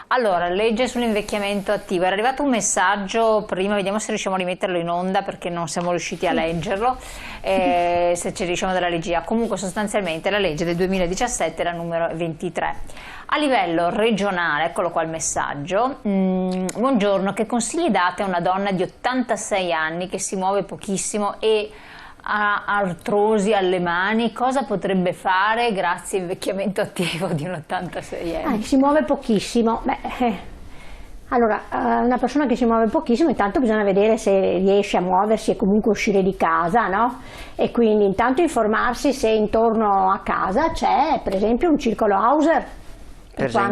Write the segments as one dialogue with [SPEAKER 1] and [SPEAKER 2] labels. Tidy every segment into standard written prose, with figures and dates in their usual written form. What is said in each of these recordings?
[SPEAKER 1] Allora, legge sull'invecchiamento attivo. Era arrivato un messaggio prima, vediamo se riusciamo a rimetterlo in onda perché non siamo riusciti a leggerlo, se ci riusciamo dalla regia. Comunque sostanzialmente la legge del 2017 era numero 23. A livello regionale, eccolo qua il messaggio, buongiorno, che consigli date a una donna di 86 anni che si muove pochissimo e ha artrosi alle mani, cosa potrebbe fare grazie all'invecchiamento attivo di un 86enne?
[SPEAKER 2] Si muove pochissimo. Allora, una persona che si muove pochissimo, intanto bisogna vedere se riesce a muoversi e comunque uscire di casa, no? E quindi intanto informarsi se intorno a casa c'è per esempio un circolo Hauser. Però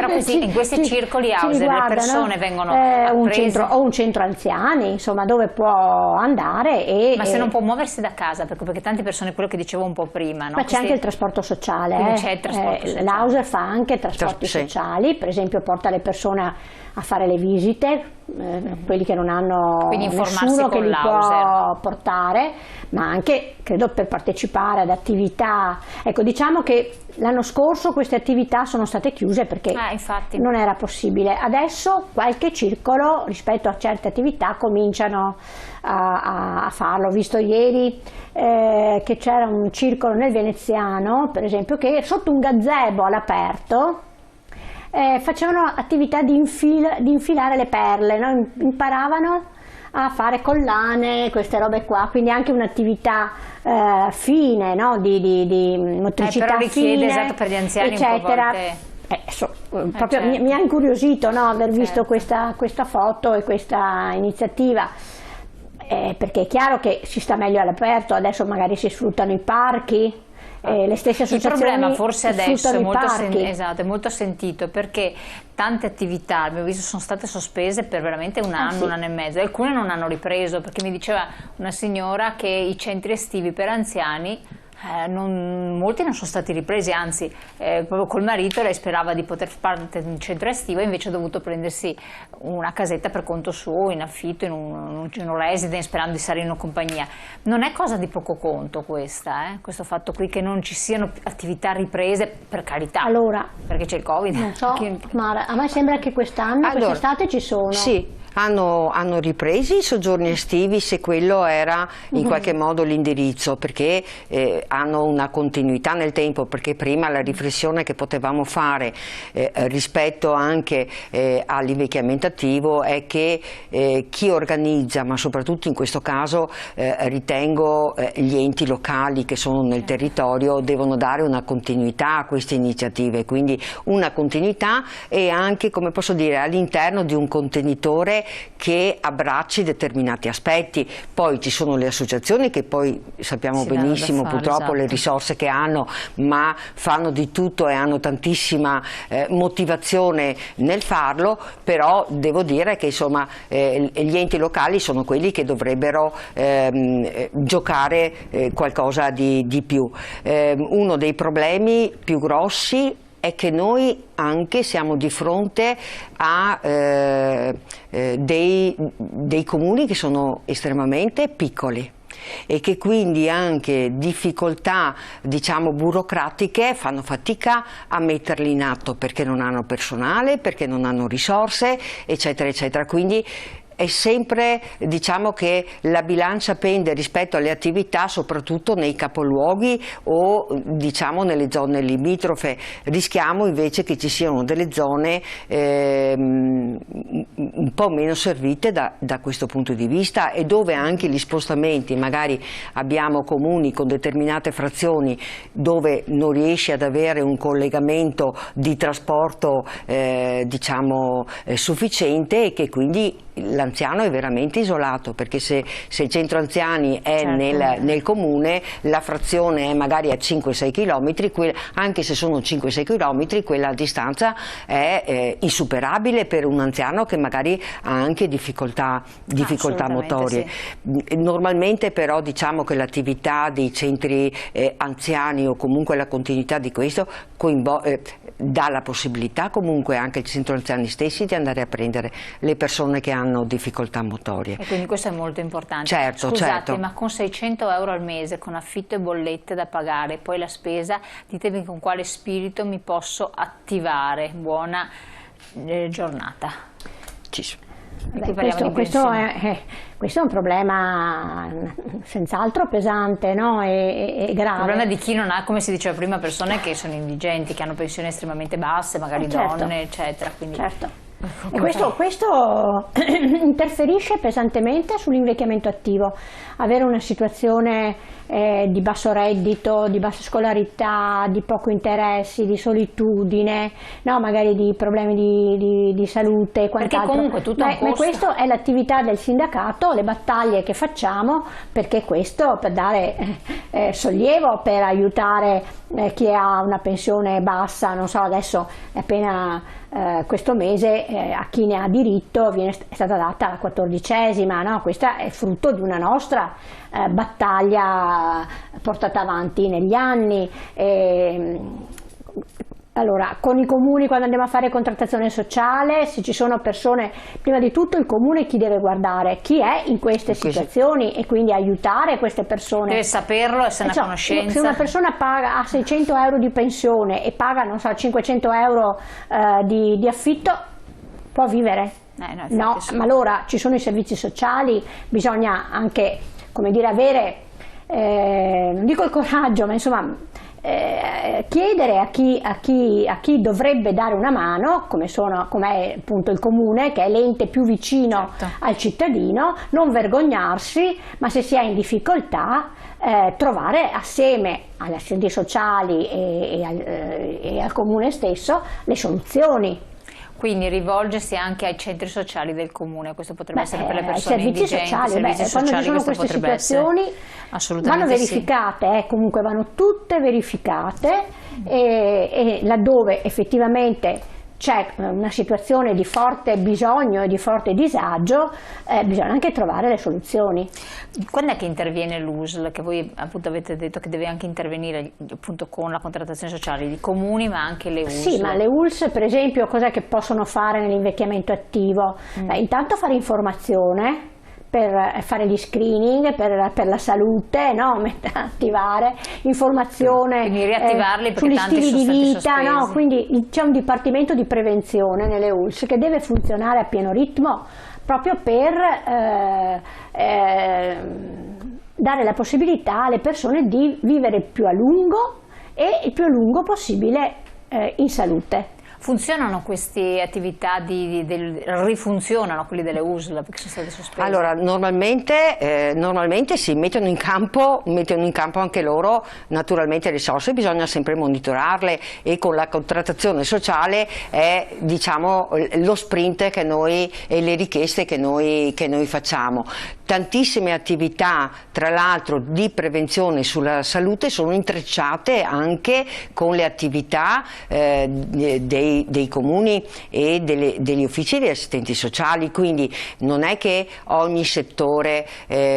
[SPEAKER 1] in questi circoli Hauser le persone vengono
[SPEAKER 2] o un centro anziani, insomma, dove può andare
[SPEAKER 1] ma se non può muoversi da casa, perché tante persone, quello che dicevo un po' prima, no?
[SPEAKER 2] Ma c'è anche il trasporto sociale,
[SPEAKER 1] c'è il trasporto sociale.
[SPEAKER 2] L'Hauser fa anche trasporti sociali, per esempio porta le persone a fare le visite, quelli che non hanno nessuno che li può portare, ma anche credo per partecipare ad attività. Ecco, diciamo che l'anno scorso queste attività sono state chiuse perché non era possibile. Adesso qualche circolo rispetto a certe attività cominciano a farlo. Ho visto ieri che c'era un circolo nel Veneziano, per esempio, che sotto un gazebo all'aperto facevano attività di infilare le perle, no? Imparavano a fare collane, queste robe qua, quindi anche un'attività fine, no? di motricità
[SPEAKER 1] però richiede,
[SPEAKER 2] fine,
[SPEAKER 1] esatto, per gli anziani
[SPEAKER 2] eccetera. Proprio
[SPEAKER 1] certo.
[SPEAKER 2] mi ha incuriosito, no? Aver visto questa foto e questa iniziativa. Perché è chiaro che si sta meglio all'aperto, adesso magari si sfruttano i parchi. Le stesse associazioni.
[SPEAKER 1] Il problema forse adesso
[SPEAKER 2] è
[SPEAKER 1] molto sentito perché tante attività abbiamo visto sono state sospese per veramente un anno e mezzo, alcune non hanno ripreso, perché mi diceva una signora che i centri estivi per anziani molti non sono stati ripresi, anzi proprio col marito lei sperava di poter fare un centro estivo e invece ha dovuto prendersi una casetta per conto suo in affitto in un residence sperando di stare in una compagnia. Non è cosa di poco conto questa, questo fatto qui che non ci siano attività riprese, per carità,
[SPEAKER 2] allora,
[SPEAKER 1] perché c'è il Covid.
[SPEAKER 2] Non so, Mara, a me sembra che quest'anno, quest'estate ci sono.
[SPEAKER 3] Sì. Hanno ripreso i soggiorni estivi, se quello era in qualche modo l'indirizzo, perché hanno una continuità nel tempo, perché prima la riflessione che potevamo fare rispetto anche all'invecchiamento attivo è che chi organizza, ma soprattutto in questo caso ritengo gli enti locali che sono nel territorio, devono dare una continuità a queste iniziative, quindi una continuità e anche, come posso dire, all'interno di un contenitore che abbracci determinati aspetti. Poi ci sono le associazioni che poi sappiamo benissimo purtroppo le risorse che hanno, ma fanno di tutto e hanno tantissima motivazione nel farlo, però devo dire che insomma gli enti locali sono quelli che dovrebbero giocare qualcosa di più. Uno dei problemi più grossi è che noi anche siamo di fronte a dei comuni che sono estremamente piccoli e che quindi anche difficoltà, diciamo, burocratiche fanno fatica a metterli in atto perché non hanno personale, perché non hanno risorse, eccetera, eccetera. Quindi è sempre, diciamo, che la bilancia pende rispetto alle attività soprattutto nei capoluoghi o diciamo nelle zone limitrofe. Rischiamo invece che ci siano delle zone un po' meno servite da questo punto di vista e dove anche gli spostamenti, magari abbiamo comuni con determinate frazioni dove non riesci ad avere un collegamento di trasporto diciamo sufficiente e che quindi l'anziano è veramente isolato, perché se il centro anziani è nel comune, la frazione è magari a 5-6 km, anche se sono 5-6 km, quella distanza è insuperabile per un anziano che magari ha anche difficoltà motorie. Sì. Normalmente però diciamo che l'attività dei centri anziani o comunque la continuità di questo dà la possibilità comunque anche ai centri anziani stessi di andare a prendere le persone che hanno difficoltà motorie.
[SPEAKER 1] E quindi questo è molto importante.
[SPEAKER 3] Certo,
[SPEAKER 1] scusate,
[SPEAKER 3] certo.
[SPEAKER 1] Ma con 600 euro al mese, con affitto e bollette da pagare, poi la spesa, ditemi con quale spirito mi posso attivare? Buona giornata.
[SPEAKER 2] Questo è un problema senz'altro pesante, no? e grave.
[SPEAKER 1] Il problema di chi non ha, come si diceva prima, persone che sono indigenti, che hanno pensioni estremamente basse, magari donne, eccetera. Quindi...
[SPEAKER 2] Certo. E questo interferisce pesantemente sull'invecchiamento attivo. Avere una situazione di basso reddito, di bassa scolarità, di poco interessi, di solitudine, no? Magari di problemi di salute e quant'altro.
[SPEAKER 1] Perché comunque tutto
[SPEAKER 2] ma questa è l'attività del sindacato, le battaglie che facciamo, perché questo per dare sollievo, per aiutare chi ha una pensione bassa, non so, adesso è appena questo mese a chi ne ha diritto è stata data la 14ª, no? Questa è frutto di una nostra battaglia portata avanti negli anni. Allora, con i comuni quando andiamo a fare contrattazione sociale, se ci sono persone, prima di tutto il comune chi deve guardare? Chi è in queste situazioni e quindi aiutare queste persone.
[SPEAKER 1] Deve saperlo, essere a conoscenza.
[SPEAKER 2] Se una persona ha 600 euro di pensione e paga, non so, 500 euro di affitto, può vivere? No, ma allora ci sono i servizi sociali, bisogna anche, come dire, avere, non dico il coraggio, ma insomma, chiedere a chi dovrebbe dare una mano, come è appunto il comune, che è l'ente più vicino al cittadino, non vergognarsi, ma se si è in difficoltà trovare assieme agli assistenti sociali e al comune stesso le soluzioni.
[SPEAKER 1] Quindi rivolgersi anche ai centri sociali del comune, questo potrebbe essere per le persone indigenti,
[SPEAKER 2] servizi sociali, quando ci sono queste situazioni vanno verificate, comunque vanno tutte verificate e laddove effettivamente c'è una situazione di forte bisogno e di forte disagio, bisogna anche trovare le soluzioni.
[SPEAKER 1] Quando è che interviene l'USL, che voi appunto avete detto che deve anche intervenire appunto con la contrattazione sociale di comuni ma anche le USL?
[SPEAKER 2] Sì, ma le USL per esempio cos'è che possono fare nell'invecchiamento attivo? Intanto fare informazione, per fare gli screening per la salute, no? Attivare informazione sugli stili di vita, no? Quindi c'è un dipartimento di prevenzione nelle ULSS che deve funzionare a pieno ritmo proprio per dare la possibilità alle persone di vivere più a lungo e il più a lungo possibile in salute.
[SPEAKER 1] Funzionano queste attività, rifunzionano quelli delle USL perché sono state sospese?
[SPEAKER 3] Allora, normalmente si mettono in campo anche loro naturalmente risorse, bisogna sempre monitorarle e con la contrattazione sociale è diciamo lo sprint che noi e le richieste che noi facciamo. Tantissime attività tra l'altro di prevenzione sulla salute sono intrecciate anche con le attività dei comuni e degli uffici di assistenti sociali, quindi non è che ogni settore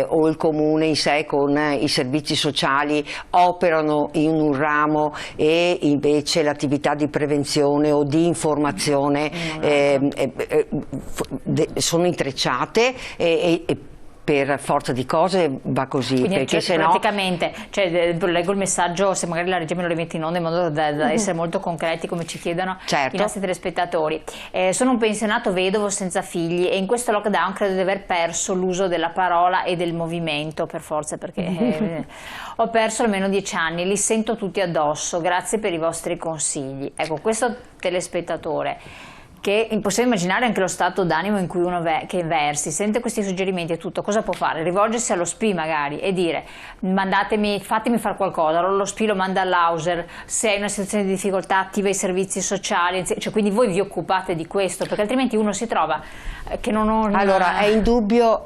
[SPEAKER 3] o il comune in sé con i servizi sociali operano in un ramo e invece l'attività di prevenzione o di informazione sono intrecciate e per forza di cose va così.
[SPEAKER 1] Quindi
[SPEAKER 3] perché se no...
[SPEAKER 1] praticamente, leggo il messaggio, se magari la regia me lo rimette in onda in modo da essere molto concreti come ci chiedono i nostri telespettatori. Sono un pensionato vedovo senza figli e in questo lockdown credo di aver perso l'uso della parola e del movimento per forza perché ho perso almeno 10 anni, li sento tutti addosso, grazie per i vostri consigli. Ecco, questo telespettatore che possiamo immaginare anche lo stato d'animo in cui uno che versi, sente questi suggerimenti e tutto, cosa può fare? Rivolgersi allo SPI magari e dire fatemi fare qualcosa, allora lo SPI lo manda all'Auser, se hai in una situazione di difficoltà attiva i servizi sociali, cioè quindi voi vi occupate di questo, perché altrimenti uno si trova che non...
[SPEAKER 3] Allora è indubbio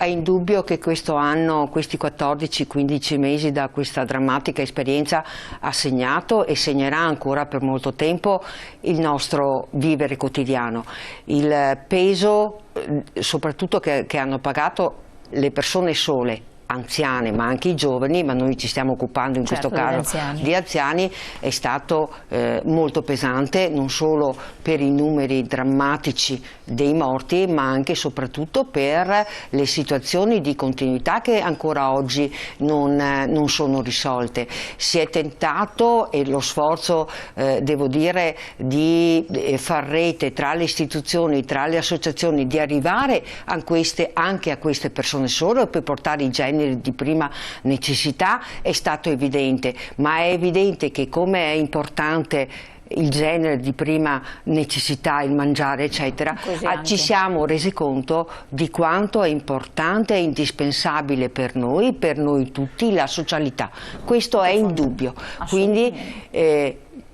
[SPEAKER 3] che questo anno, questi 14-15 mesi da questa drammatica esperienza ha segnato e segnerà ancora per molto tempo il nostro vivere quotidiano. Il peso soprattutto che hanno pagato le persone sole anziane ma anche i giovani, ma noi ci stiamo occupando in questo caso di anziani, è stato molto pesante, non solo per i numeri drammatici dei morti, ma anche e soprattutto per le situazioni di continuità che ancora oggi non sono risolte. Si è tentato, e lo sforzo devo dire di far rete tra le istituzioni, tra le associazioni, di arrivare anche a queste persone sole, per portare i generi di prima necessità, è stato evidente, ma è evidente che come è importante il genere di prima necessità, il mangiare eccetera, ci siamo resi conto di quanto è importante e indispensabile per noi tutti, la socialità. Questo è indubbio, quindi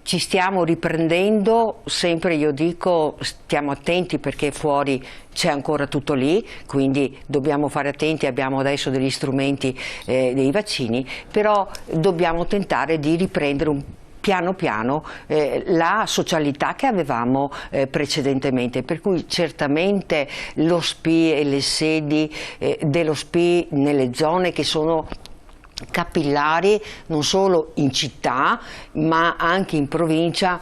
[SPEAKER 3] ci stiamo riprendendo, sempre io dico stiamo attenti perché fuori c'è ancora tutto lì, quindi dobbiamo fare attenti, abbiamo adesso degli strumenti dei vaccini, però dobbiamo tentare di riprendere piano piano la socialità che avevamo precedentemente, per cui certamente lo SPI e le sedi dello SPI nelle zone che sono capillari non solo in città ma anche in provincia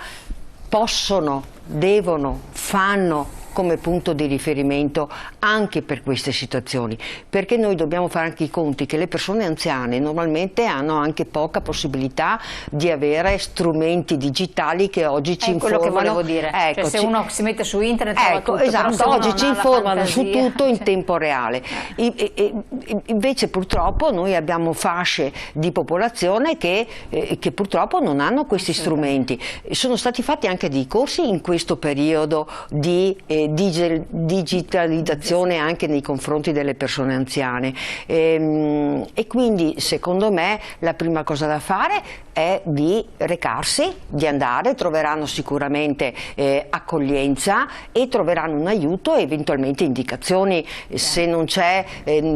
[SPEAKER 3] possono, devono, fanno come punto di riferimento anche per queste situazioni, perché noi dobbiamo fare anche i conti che le persone anziane normalmente hanno anche poca possibilità di avere strumenti digitali che oggi ci informano.
[SPEAKER 1] Quello che volevo dire, cioè, se uno si mette su internet trova tutto,
[SPEAKER 3] esatto, oggi ci informano su tutto in tempo reale. Invece purtroppo noi abbiamo fasce di popolazione che purtroppo non hanno questi strumenti. Sono stati fatti anche dei corsi in questo periodo di digitalizzazione anche nei confronti delle persone anziane e quindi secondo me la prima cosa da fare è di recarsi, di andare, troveranno sicuramente accoglienza e troveranno un aiuto e eventualmente indicazioni. Se non c'è,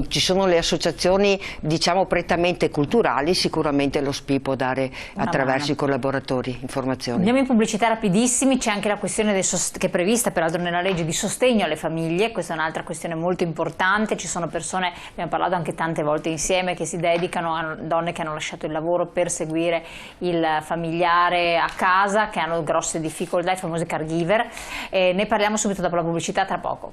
[SPEAKER 3] ci sono le associazioni diciamo prettamente culturali, sicuramente lo SPI può dare attraverso i collaboratori informazioni.
[SPEAKER 1] Andiamo in pubblicità rapidissimi, c'è anche la questione che è prevista peraltro nella legge di sostegno alle famiglie, questa è un'altra questione molto importante, ci sono persone, abbiamo parlato anche tante volte insieme, che si dedicano a donne che hanno lasciato il lavoro per seguire il familiare a casa, che hanno grosse difficoltà, i famosi caregiver, ne parliamo subito dopo la pubblicità, tra poco.